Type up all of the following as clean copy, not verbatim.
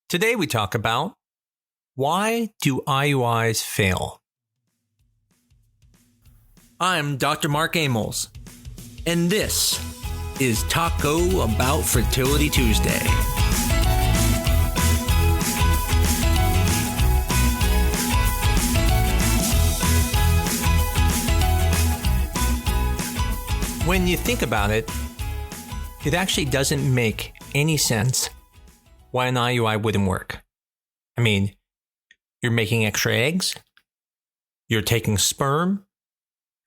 Today we talk about why do IUIs fail? I'm Dr. Mark Amos, and this is Taco About Fertility Tuesday. When you think about it, it actually doesn't make any sense why an IUI wouldn't work. I mean, you're making extra eggs, you're taking sperm,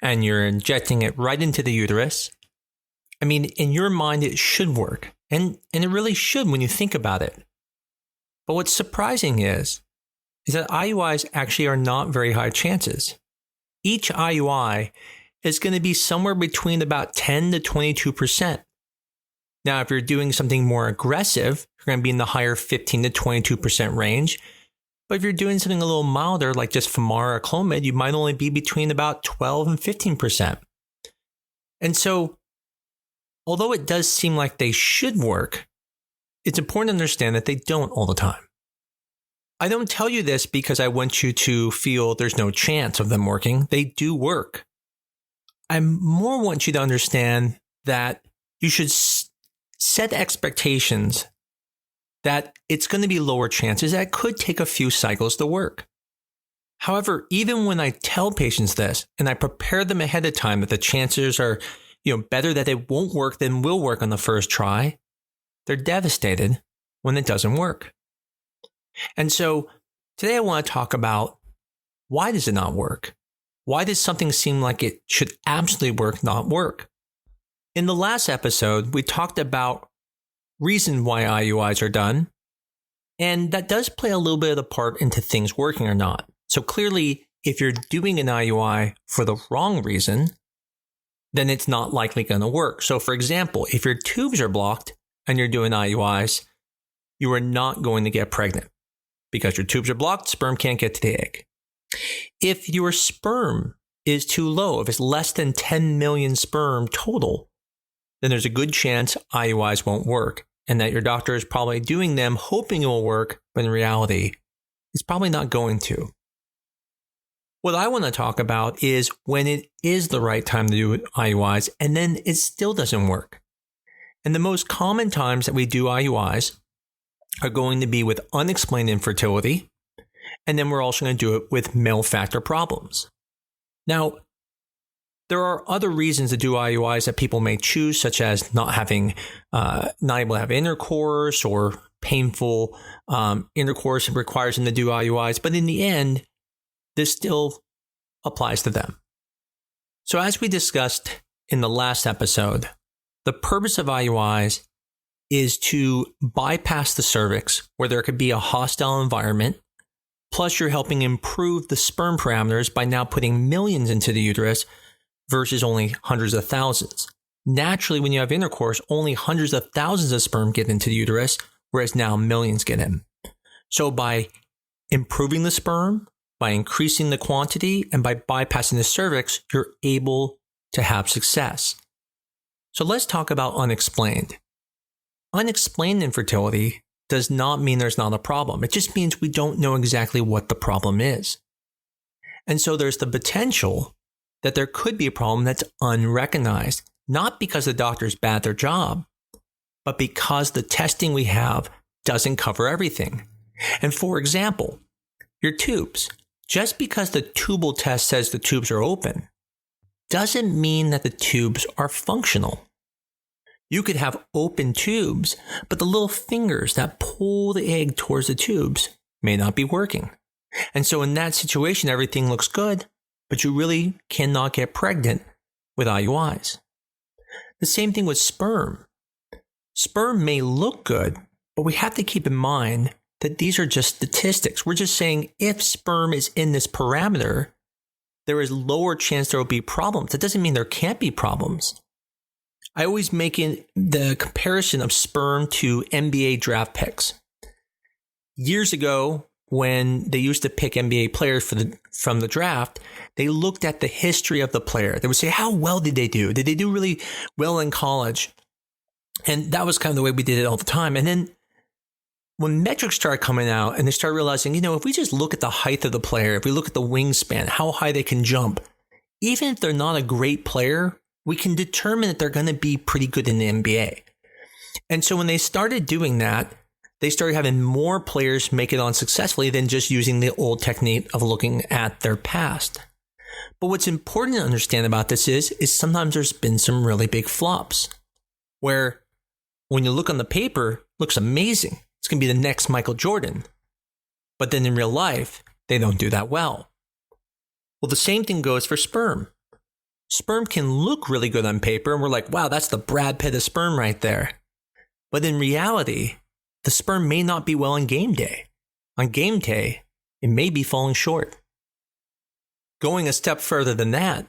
and you're injecting it right into the uterus. I mean, in your mind, it should work. And it really should when you think about it. But what's surprising is that IUIs actually are not very high chances. Each IUI is going to be somewhere between about 10 to 22%. Now, if you're doing something more aggressive, you're going to be in the higher 15 to 22% range. But if you're doing something a little milder, like just Femara or Clomid, you might only be between about 12 and 15%. And so, although it does seem like they should work, it's important to understand that they don't all the time. I don't tell you this because I want you to feel there's no chance of them working. They do work. I more want you to understand that you should set expectations that it's going to be lower chances, that it could take a few cycles to work. However, even when I tell patients this and I prepare them ahead of time that the chances are, better that it won't work than will work on the first try, they're devastated when it doesn't work. And so today I want to talk about, why does it not work? Why does something seem like it should absolutely work not work? In the last episode, we talked about reason why IUIs are done, and that does play a little bit of the part into things working or not. So clearly, if you're doing an IUI for the wrong reason, then it's not likely going to work. So for example, if your tubes are blocked and you're doing IUIs, you are not going to get pregnant because your tubes are blocked, sperm can't get to the egg. If your sperm is too low, if it's less than 10 million sperm total, then there's a good chance IUIs won't work and that your doctor is probably doing them hoping it will work, but in reality, it's probably not going to. What I want to talk about is when it is the right time to do IUIs and then it still doesn't work. And the most common times that we do IUIs are going to be with unexplained infertility, and then we're also going to do it with male factor problems. Now, there are other reasons to do IUIs that people may choose, such as not able to have intercourse or painful intercourse requires them to do IUIs. But in the end, this still applies to them. So as we discussed in the last episode, the purpose of IUIs is to bypass the cervix where there could be a hostile environment. Plus, you're helping improve the sperm parameters by now putting millions into the uterus versus only hundreds of thousands. Naturally, when you have intercourse, only hundreds of thousands of sperm get into the uterus, whereas now millions get in. So by improving the sperm, by increasing the quantity, and by bypassing the cervix, you're able to have success. So let's talk about unexplained. Unexplained infertility does not mean there's not a problem. It just means we don't know exactly what the problem is. And so there's the potential that there could be a problem that's unrecognized, not because the doctor's bad at their job, but because the testing we have doesn't cover everything. And for example, your tubes. Just because the tubal test says the tubes are open, doesn't mean that the tubes are functional. You could have open tubes, but the little fingers that pull the egg towards the tubes may not be working. And so in that situation, everything looks good, but you really cannot get pregnant with IUIs. The same thing with sperm. Sperm may look good, but we have to keep in mind that these are just statistics. We're just saying if sperm is in this parameter, there is lower chance there will be problems. That doesn't mean there can't be problems. I always make the comparison of sperm to NBA draft picks. Years ago, when they used to pick NBA players from the draft, they looked at the history of the player. They would say, how well did they do? Did they do really well in college? And that was kind of the way we did it all the time. And then when metrics started coming out and they started realizing, if we just look at the height of the player, if we look at the wingspan, how high they can jump, even if they're not a great player, we can determine that they're going to be pretty good in the NBA. And so when they started doing that, they started having more players make it on successfully than just using the old technique of looking at their past. But what's important to understand about this is sometimes there's been some really big flops where when you look on the paper, it looks amazing. It's going to be the next Michael Jordan. But then in real life, they don't do that well. Well, the same thing goes for sperm. Sperm can look really good on paper, and we're like, wow, that's the Brad Pitt of sperm right there. But in reality, the sperm may not be well on game day. On game day, it may be falling short. Going a step further than that,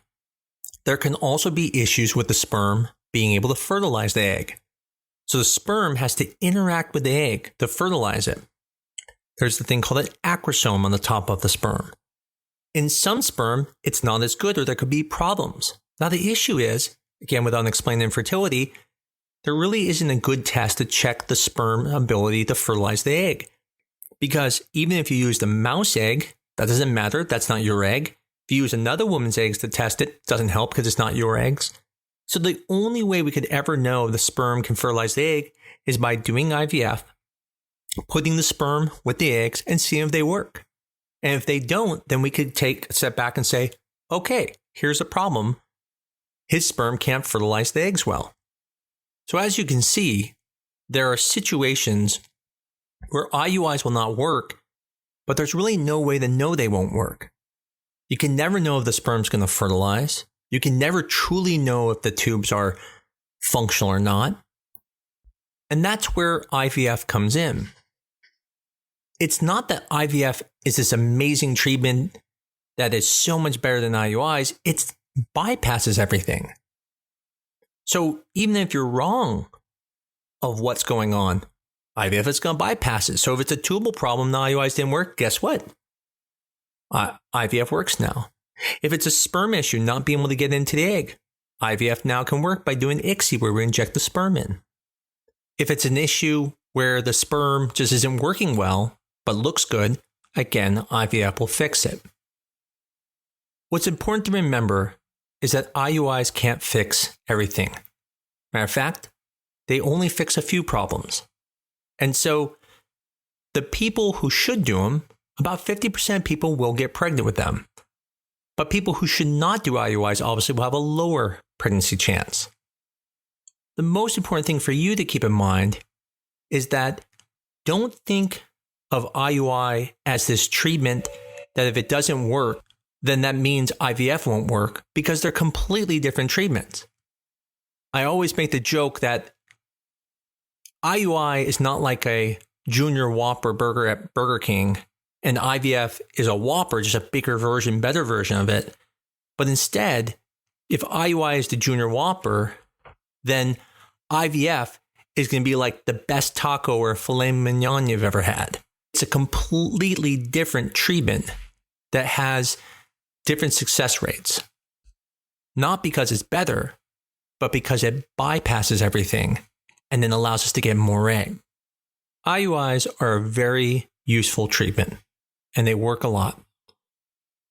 there can also be issues with the sperm being able to fertilize the egg. So the sperm has to interact with the egg to fertilize it. There's the thing called an acrosome on the top of the sperm. In some sperm, it's not as good, or there could be problems. Now the issue is, again with unexplained infertility, there really isn't a good test to check the sperm ability to fertilize the egg. Because even if you use the mouse egg, that doesn't matter, that's not your egg. If you use another woman's eggs to test it, it doesn't help because it's not your eggs. So the only way we could ever know the sperm can fertilize the egg is by doing IVF, putting the sperm with the eggs and seeing if they work. And if they don't, then we could take a step back and say, okay, here's a problem. His sperm can't fertilize the eggs well. So as you can see, there are situations where IUIs will not work, but there's really no way to know they won't work. You can never know if the sperm's going to fertilize. You can never truly know if the tubes are functional or not. And that's where IVF comes in. It's not that IVF is this amazing treatment that is so much better than IUIs. It bypasses everything. So even if you're wrong of what's going on, IVF is going to bypass it. So if it's a tubal problem, the IUIs didn't work, guess what? IVF works now. If it's a sperm issue, not being able to get into the egg, IVF now can work by doing ICSI, where we inject the sperm in. If it's an issue where the sperm just isn't working well, but looks good, again, IVF will fix it. What's important to remember is that IUIs can't fix everything. Matter of fact, they only fix a few problems. And so the people who should do them, about 50% of people will get pregnant with them. But people who should not do IUIs obviously will have a lower pregnancy chance. The most important thing for you to keep in mind is that don't think of IUI as this treatment that if it doesn't work, then that means IVF won't work, because they're completely different treatments. I always make the joke that IUI is not like a Junior Whopper burger at Burger King, and IVF is a Whopper, just a bigger version, better version of it. But instead, if IUI is the Junior Whopper, then IVF is going to be like the best taco or filet mignon you've ever had. It's a completely different treatment that has different success rates. Not because it's better, but because it bypasses everything and then allows us to get more egg. IUIs are a very useful treatment, and they work a lot.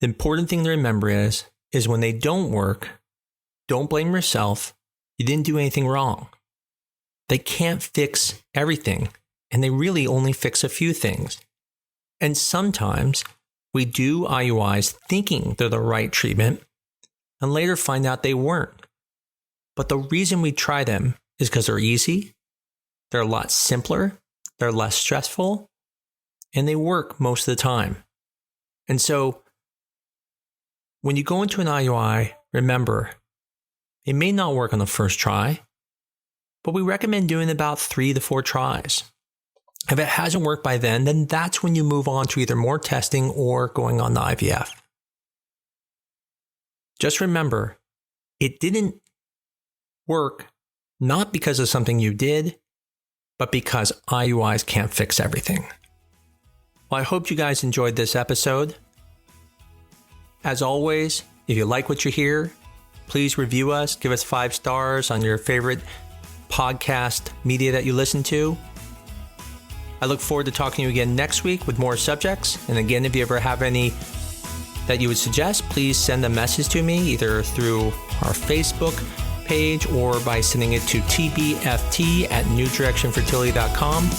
The important thing to remember is when they don't work, don't blame yourself. You didn't do anything wrong. They can't fix everything, and they really only fix a few things. And sometimes we do IUIs thinking they're the right treatment and later find out they weren't. But the reason we try them is because they're easy, they're a lot simpler, they're less stressful, and they work most of the time. And so when you go into an IUI, remember, it may not work on the first try, but we recommend doing about 3 to 4 tries. If it hasn't worked by then that's when you move on to either more testing or going on the IVF. Just remember, it didn't work not because of something you did, but because IUIs can't fix everything. Well, I hope you guys enjoyed this episode. As always, if you like what you hear, please review us, give us 5 stars on your favorite podcast media that you listen to. I look forward to talking to you again next week with more subjects. And again, if you ever have any that you would suggest, please send a message to me either through our Facebook page or by sending it to tbft@newdirectionfertility.com.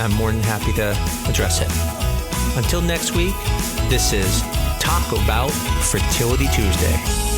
I'm more than happy to address it. Until next week, this is Talk About Fertility Tuesday.